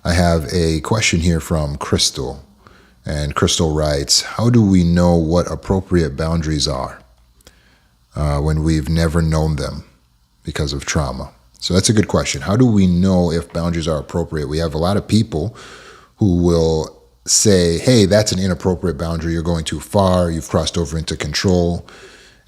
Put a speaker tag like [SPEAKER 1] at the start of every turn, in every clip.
[SPEAKER 1] I have a question here from Crystal. And Crystal writes, how do we know what appropriate boundaries are when we've never known them because of trauma? So that's a good question. How do we know if boundaries are appropriate? We have a lot of people who will say, hey, that's an inappropriate boundary. You're going too far. You've crossed over into control.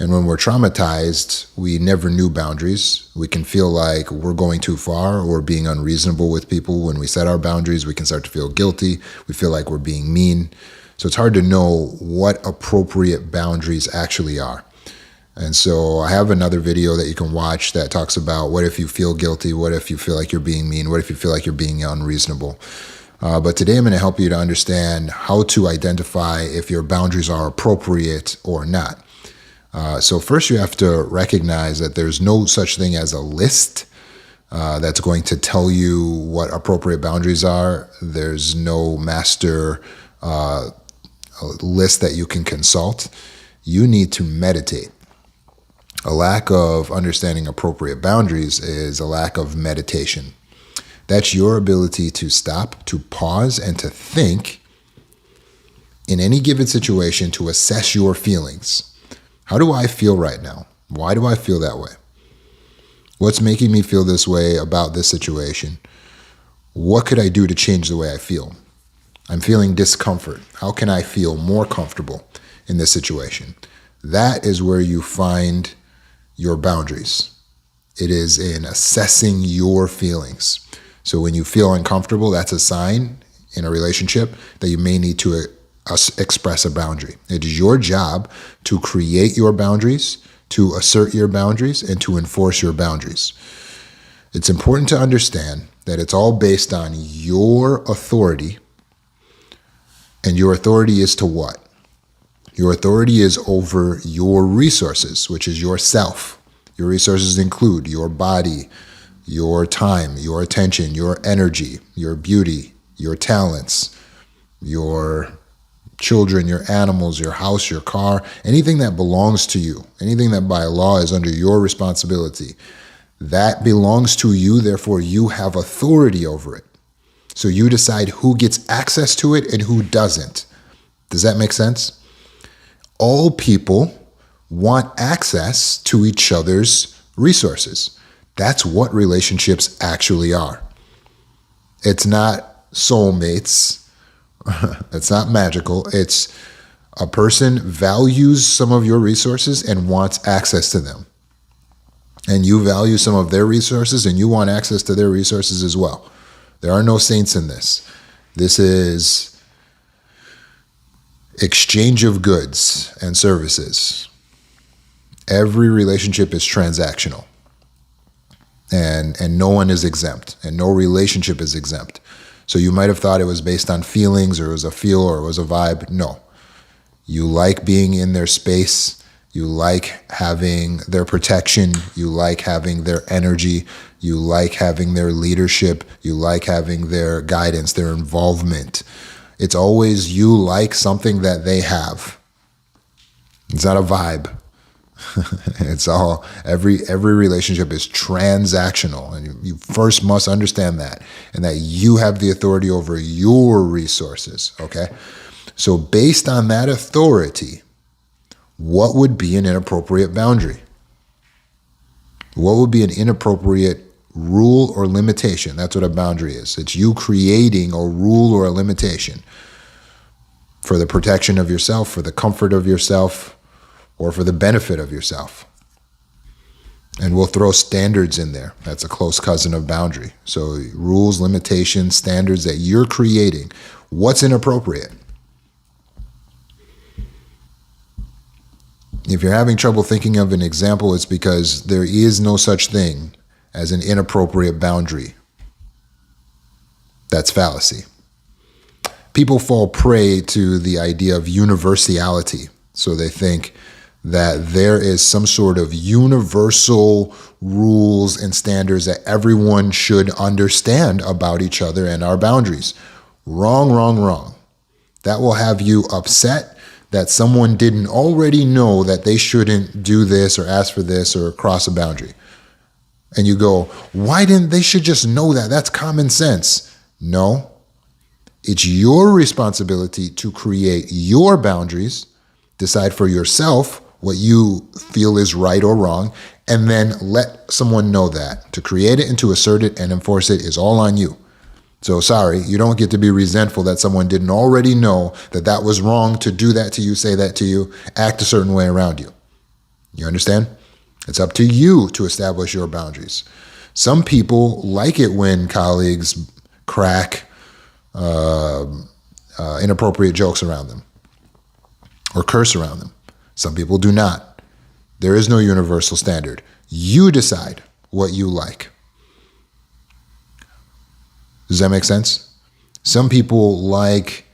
[SPEAKER 1] And when we're traumatized, we never knew boundaries. We can feel like we're going too far or being unreasonable with people. When we set our boundaries, we can start to feel guilty. We feel like we're being mean. So it's hard to know what appropriate boundaries actually are. And so I have another video that you can watch that talks about what if you feel guilty? What if you feel like you're being mean? What if you feel like you're being unreasonable? But today I'm going to help you to understand how to identify if your boundaries are appropriate or not. So first you have to recognize that there's no such thing as a list that's going to tell you what appropriate boundaries are. There's no master list that you can consult. You need to meditate. A lack of understanding appropriate boundaries is a lack of meditation. That's your ability to stop, to pause, and to think in any given situation to assess your feelings. How do I feel right now? Why do I feel that way? What's making me feel this way about this situation? What could I do to change the way I feel? I'm feeling discomfort. How can I feel more comfortable in this situation? That is where you find your boundaries. It is in assessing your feelings. So when you feel uncomfortable, that's a sign in a relationship that you may need to express a boundary. It is your job to create your boundaries, to assert your boundaries, and to enforce your boundaries. It's important to understand that it's all based on your authority. And your authority is to what? Your authority is over your resources, which is yourself. Your resources include your body, your time, your attention, your energy, your beauty, your talents, your children, your animals, your house, your car, anything that belongs to you, anything that by law is under your responsibility, that belongs to you, therefore you have authority over it. So you decide who gets access to it and who doesn't. Does that make sense? All people want access to each other's resources. That's what relationships actually are. It's not soulmates. It's not magical. It's a person values some of your resources and wants access to them. And you value some of their resources and you want access to their resources as well. There are no saints in this. This is exchange of goods and services. Every relationship is transactional. And no one is exempt. And no relationship is exempt. So you might have thought it was based on feelings or it was a feel or it was a vibe. No. You like being in their space. You like having their protection. You like having their energy. You like having their leadership. You like having their guidance, their involvement. It's always you like something that they have. It's not a vibe. It's all, every relationship is transactional, and you first must understand that, and that you have the authority over your resources, okay? So based on that authority, what would be an inappropriate boundary? What would be an inappropriate rule or limitation? That's what a boundary is. It's you creating a rule or a limitation for the protection of yourself, for the comfort of yourself, or for the benefit of yourself. And we'll throw standards in there. That's a close cousin of boundary. So rules, limitations, standards that you're creating. What's inappropriate? If you're having trouble thinking of an example, it's because there is no such thing as an inappropriate boundary. That's fallacy. People fall prey to the idea of universality. So they think that there is some sort of universal rules and standards that everyone should understand about each other and our boundaries. Wrong, wrong, wrong. That will have you upset that someone didn't already know that they shouldn't do this or ask for this or cross a boundary. And you go, why didn't they should just know that? That's common sense. No, it's your responsibility to create your boundaries, decide for yourself what you feel is right or wrong, and then let someone know that. To create it and to assert it and enforce it is all on you. So sorry, you don't get to be resentful that someone didn't already know that that was wrong to do that to you, say that to you, act a certain way around you. You understand? It's up to you to establish your boundaries. Some people like it when colleagues crack inappropriate jokes around them or curse around them. Some people do not. There is no universal standard. You decide what you like. Does that make sense? Some people like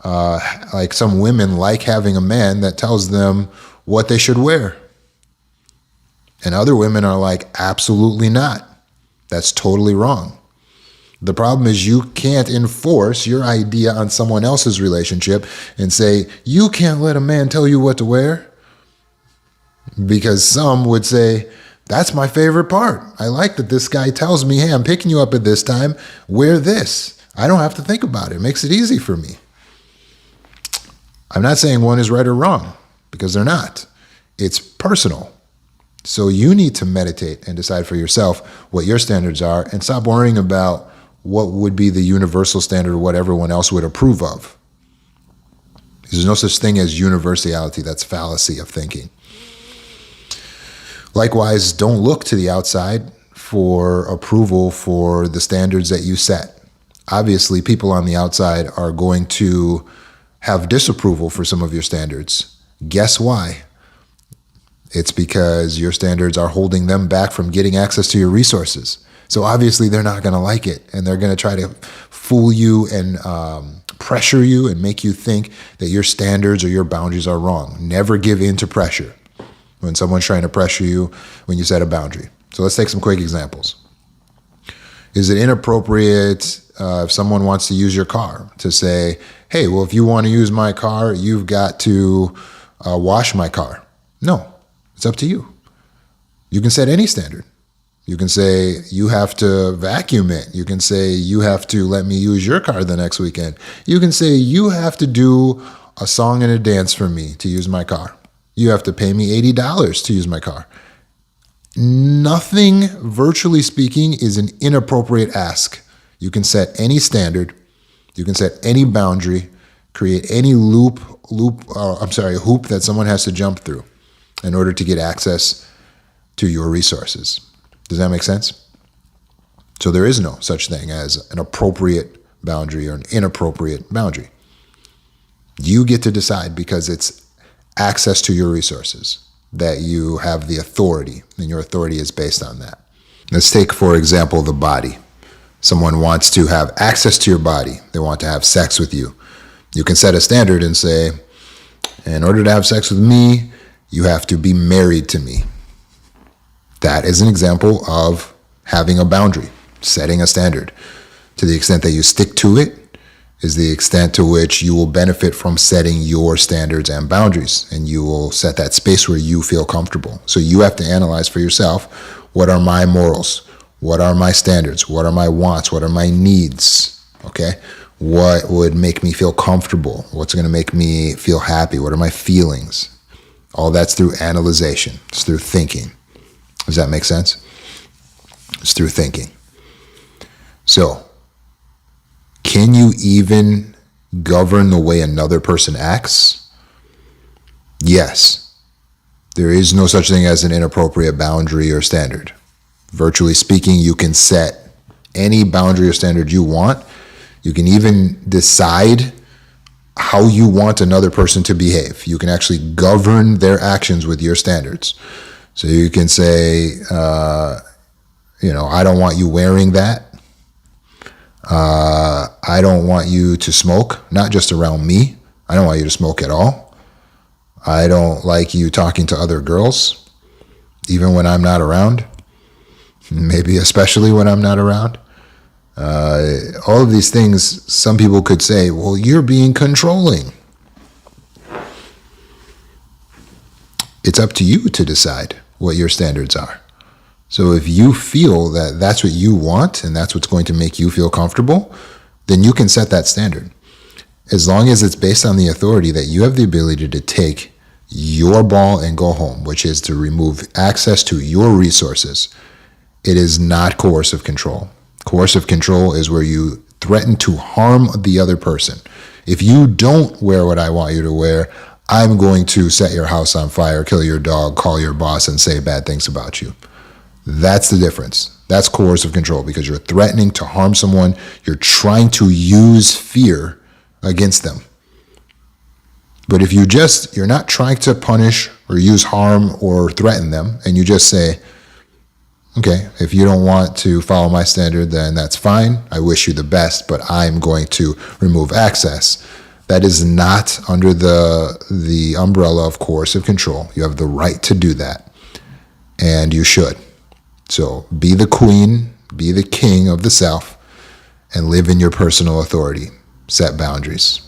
[SPEAKER 1] some women like having a man that tells them what they should wear. And other women are like, absolutely not. That's totally wrong. The problem is you can't enforce your idea on someone else's relationship and say, you can't let a man tell you what to wear. Because some would say, that's my favorite part. I like that this guy tells me, hey, I'm picking you up at this time. Wear this. I don't have to think about it. It makes it easy for me. I'm not saying one is right or wrong, because they're not. It's personal. So you need to meditate and decide for yourself what your standards are and stop worrying about what would be the universal standard or what everyone else would approve of. There's no such thing as universality. That's fallacy of thinking. Likewise, don't look to the outside for approval for the standards that you set. Obviously, people on the outside are going to have disapproval for some of your standards. Guess why? It's because your standards are holding them back from getting access to your resources. So obviously they're not going to like it, and they're going to try to fool you and pressure you and make you think that your standards or your boundaries are wrong. Never give in to pressure when someone's trying to pressure you when you set a boundary. So let's take some quick examples. Is it inappropriate if someone wants to use your car to say, hey, well, if you want to use my car, you've got to wash my car? No. It's up to you. You can set any standard. You can say you have to vacuum it. You can say you have to let me use your car the next weekend. You can say you have to do a song and a dance for me to use my car. You have to pay me $80 to use my car. Nothing, virtually speaking, is an inappropriate ask. You can set any standard. You can set any boundary, create any hoop that someone has to jump through in order to get access to your resources. Does that make sense? So there is no such thing as an appropriate boundary or an inappropriate boundary. You get to decide because it's access to your resources that you have the authority, and your authority is based on that. Let's take, for example, the body. Someone wants to have access to your body. They want to have sex with you. You can set a standard and say, in order to have sex with me, you have to be married to me. That is an example of having a boundary, setting a standard. To the extent that you stick to it is the extent to which you will benefit from setting your standards and boundaries, and you will set that space where you feel comfortable. So you have to analyze for yourself, what are my morals? What are my standards? What are my wants? What are my needs? Okay? What would make me feel comfortable? What's going to make me feel happy? What are my feelings? All that's through analyzation. It's through thinking. Does that make sense? It's through thinking. So, can you even govern the way another person acts? Yes. There is no such thing as an inappropriate boundary or standard. Virtually speaking, you can set any boundary or standard you want. You can even decide how you want another person to behave. You can actually govern their actions with your standards. So you can say, I don't want you wearing that. I don't want you to smoke, not just around me. I don't want you to smoke at all. I don't like you talking to other girls, even when I'm not around. Maybe especially when I'm not around. All of these things, some people could say, well, you're being controlling. It's up to you to decide what your standards are. So if you feel that that's what you want and that's what's going to make you feel comfortable, then you can set that standard. As long as it's based on the authority that you have the ability to take your ball and go home, which is to remove access to your resources, it is not coercive control. Coercive control is where you threaten to harm the other person. If you don't wear what I want you to wear, I'm going to set your house on fire, kill your dog, call your boss, and say bad things about you. That's the difference. That's coercive control, because you're threatening to harm someone. You're trying to use fear against them. But if you're not trying to punish or use harm or threaten them, and you just say, okay, if you don't want to follow my standard, then that's fine. I wish you the best, but I'm going to remove access. That is not under the umbrella of coercive control. You have the right to do that, and you should. So be the queen, be the king of the self, and live in your personal authority. Set boundaries.